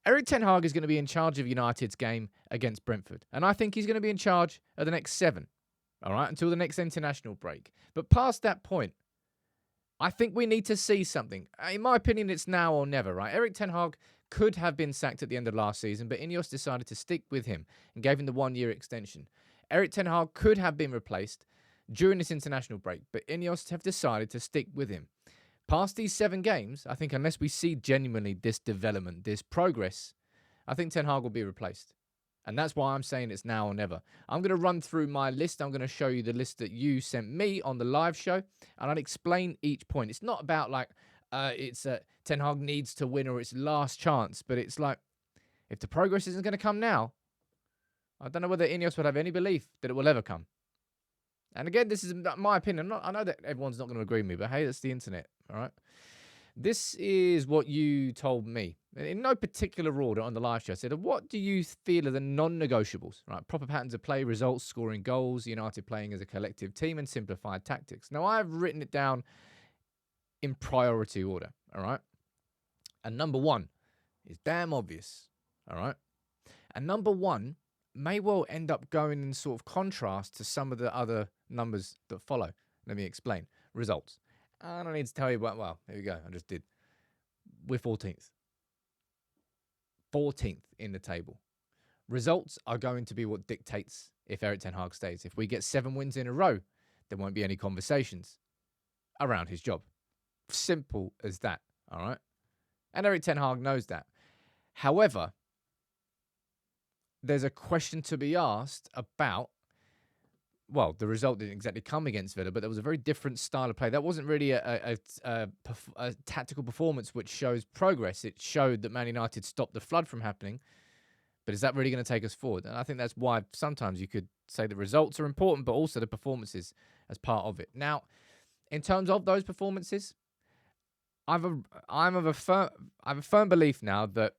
Erik Ten Hag is going to be in charge of United's game against Brentford. And I think he's going to be in charge of the next 7, all right, until the next international break. But past that point, I think we need to see something. In my opinion, it's now or never, right? Erik Ten Hag could have been sacked at the end of last season, but INEOS decided to stick with him and gave him the 1-year extension. Erik Ten Hag could have been replaced during this international break, but INEOS have decided to stick with him. Past these 7 games, I think unless we see genuinely this development, this progress, I think Ten Hag will be replaced. And that's why I'm saying it's now or never. I'm going to run through my list. I'm going to show you the list that you sent me on the live show, and I'll explain each point. It's not about like Ten Hag needs to win or it's last chance, but it's like if the progress isn't going to come now, I don't know whether INEOS would have any belief that it will ever come. And again, this is my opinion. I know that everyone's not going to agree with me, but hey, that's the internet, all right? This is what you told me. In no particular order on the live show, I said, what do you feel are the non-negotiables? Right, proper patterns of play, results, scoring goals, United playing as a collective team, and simplified tactics. Now, I've written it down in priority order, all right? And number 1 is damn obvious, all right? And number 1 may well end up going in sort of contrast to some of the other numbers that follow. Let me explain. Results. I don't need to tell you about, well, here we go. I just did. We're 14th. 14th in the table. Results are going to be what dictates if Erik Ten Hag stays. If we get 7 wins in a row, there won't be any conversations around his job. Simple as that, all right? And Erik Ten Hag knows that. However, there's a question to be asked about, well, the result didn't exactly come against Villa, but there was a very different style of play. That wasn't really a tactical performance which shows progress. It showed that Man United stopped the flood from happening. But is that really going to take us forward? And I think that's why sometimes you could say the results are important, but also the performances as part of it. Now, in terms of those performances, I have a firm belief now that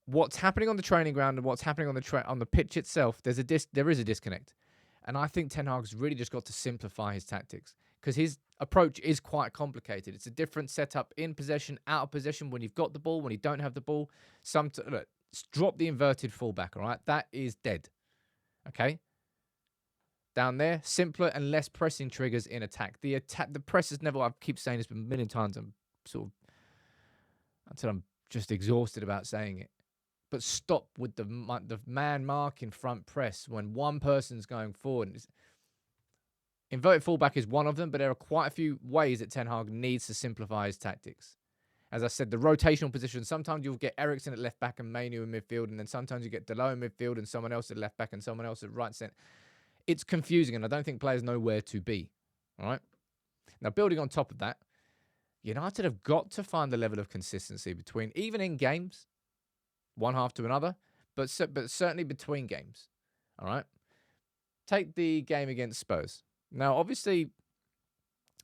what's happening on the training ground and what's happening on the pitch itself, there is a disconnect. And I think Ten Hag's really just got to simplify his tactics because his approach is quite complicated. It's a different setup in possession, out of possession, when you've got the ball, when you don't have the ball. Look, drop the inverted fullback, all right? That is dead, okay? Down there, simpler and less pressing triggers in attack. The press is never, I keep saying this a million times, until I'm just exhausted about saying it. But stop with the man marking front press when one person's going forward. Inverted fullback is one of them, but there are quite a few ways that Ten Hag needs to simplify his tactics. As I said, the rotational position, sometimes you'll get Eriksen at left back and Manu in midfield, and then sometimes you get Delo in midfield and someone else at left back and someone else at right centre. It's confusing, and I don't think players know where to be. All right? Now, building on top of that, United have got to find the level of consistency between, even in games, one half to another, but certainly between games. All right? Take the game against Spurs. Now, obviously,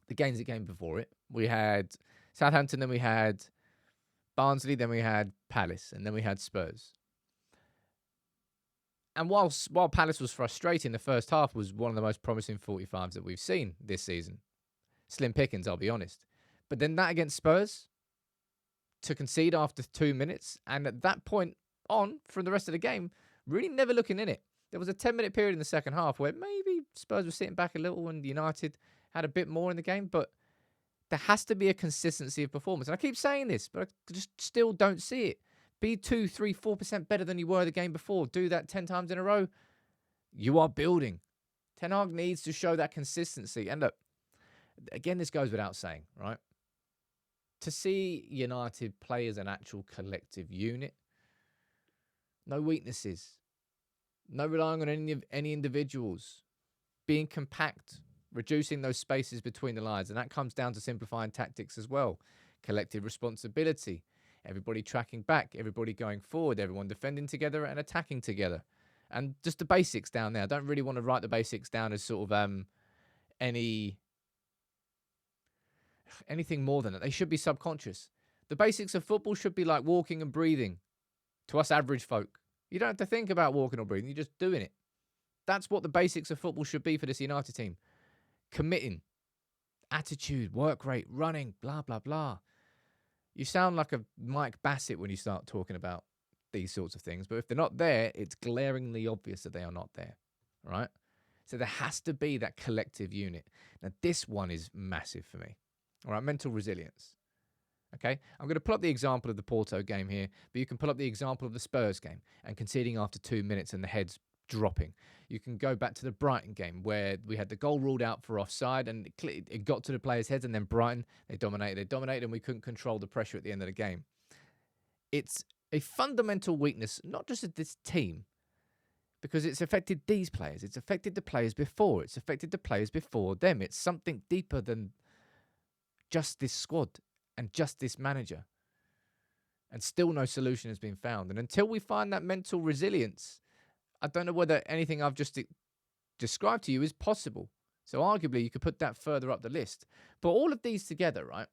the games that came before it, we had Southampton, then we had Barnsley, then we had Palace, and then we had Spurs. And while Palace was frustrating, the first half was one of the most promising 45s that we've seen this season. Slim pickings, I'll be honest. But then that against Spurs, to concede after 2 minutes, and at that point on, from the rest of the game, really never looking in it. There was a 10-minute period in the second half where maybe Spurs were sitting back a little and United had a bit more in the game, but there has to be a consistency of performance. And I keep saying this, but I just still don't see it. Be 2, 3, 4% better than you were the game before. Do that 10 times in a row. You are building. Ten Hag needs to show that consistency. And look, again, this goes without saying, right? To see United play as an actual collective unit, no weaknesses, no relying on any individuals, being compact, reducing those spaces between the lines. And that comes down to simplifying tactics as well. Collective responsibility, everybody tracking back, everybody going forward, everyone defending together and attacking together. And just the basics down there. I don't really want to write the basics down as sort of anything more than that. They should be subconscious. The basics of football should be like walking and breathing to us average folk. You don't have to think about walking or breathing. You're just doing it. That's what the basics of football should be for this United team. Committing, attitude, work rate, running, blah, blah, blah. You sound like a Mike Bassett when you start talking about these sorts of things. But if they're not there, it's glaringly obvious that they are not there, right? So there has to be that collective unit. Now, this one is massive for me. All right, mental resilience. Okay, I'm going to pull up the example of the Porto game here, but you can pull up the example of the Spurs game and conceding after 2 minutes and the heads dropping. You can go back to the Brighton game where we had the goal ruled out for offside and it got to the players' heads, and then Brighton, they dominated, and we couldn't control the pressure at the end of the game. It's a fundamental weakness, not just of this team, because it's affected these players. It's affected the players before. It's affected the players before them. It's something deeper than just this squad and just this manager. And still no solution has been found. And until we find that mental resilience, I don't know whether anything I've just described to you is possible. So arguably you could put that further up the list. But all of these together, right,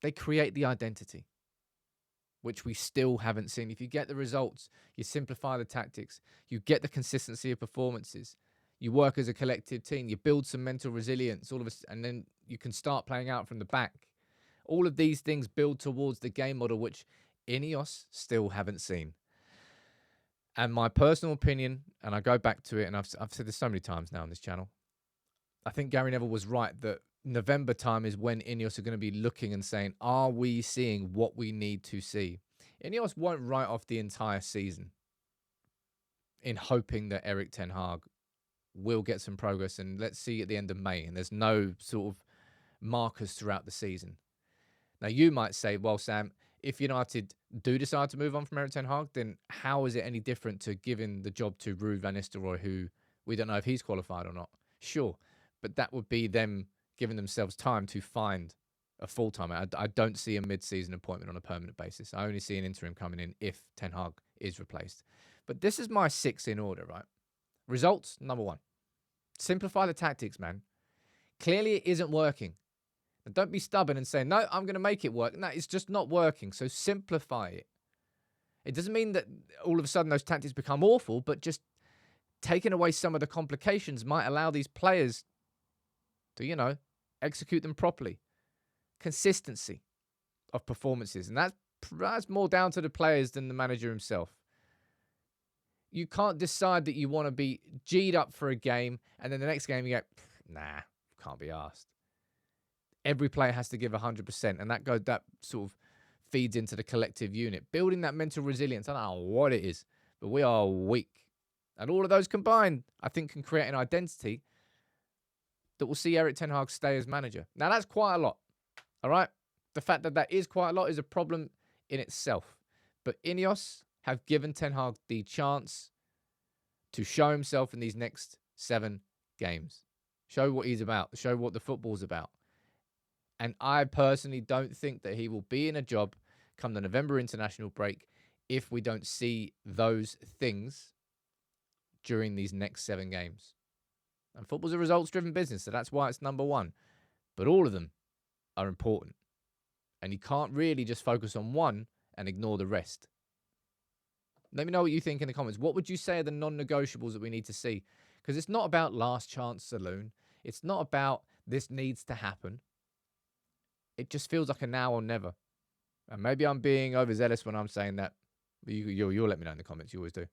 they create the identity, which we still haven't seen. If you get the results, you simplify the tactics, you get the consistency of performances, you work as a collective team, you build some mental resilience, and then you can start playing out from the back. All of these things build towards the game model, which INEOS still haven't seen. And my personal opinion, and I go back to it, and I've said this so many times now on this channel, I think Gary Neville was right that November time is when INEOS are going to be looking and saying, are we seeing what we need to see? INEOS won't write off the entire season in hoping that Erik ten Hag will get some progress, and let's see at the end of May, and there's no sort of markers throughout the season. Now, you might say, well, Sam, if United do decide to move on from Erik ten Hag, then how is it any different to giving the job to Ruud van Nistelrooy, who we don't know if he's qualified or not? Sure, but that would be them giving themselves time to find a full-timer. I don't see a mid-season appointment on a permanent basis. I only see an interim coming in if Ten Hag is replaced. But this is my 6 in order, right? Results, number 1. Simplify the tactics, man. Clearly it isn't working. And don't be stubborn and say, no, I'm going to make it work. No, it's just not working. So simplify it. It doesn't mean that all of a sudden those tactics become awful, but just taking away some of the complications might allow these players to, execute them properly. Consistency of performances. And that's more down to the players than the manager himself. You can't decide that you want to be G'd up for a game, and then the next game you go, nah, can't be asked. Every player has to give 100%, and that sort of feeds into the collective unit. Building that mental resilience, I don't know what it is, but we are weak. And all of those combined, I think, can create an identity that will see Erik ten Hag stay as manager. Now, that's quite a lot, all right? The fact that that is quite a lot is a problem in itself. But INEOS have given Ten Hag the chance to show himself in these next 7 games. Show what he's about. Show what the football's about. And I personally don't think that he will be in a job come the November international break if we don't see those things during these next 7 games. And football's a results-driven business, so that's why it's number 1. But all of them are important. And you can't really just focus on one and ignore the rest. Let me know what you think in the comments. What would you say are the non-negotiables that we need to see? Because it's not about last chance saloon. It's not about this needs to happen. It just feels like a now or never. And maybe I'm being overzealous when I'm saying that. But you'll let me know in the comments. You always do.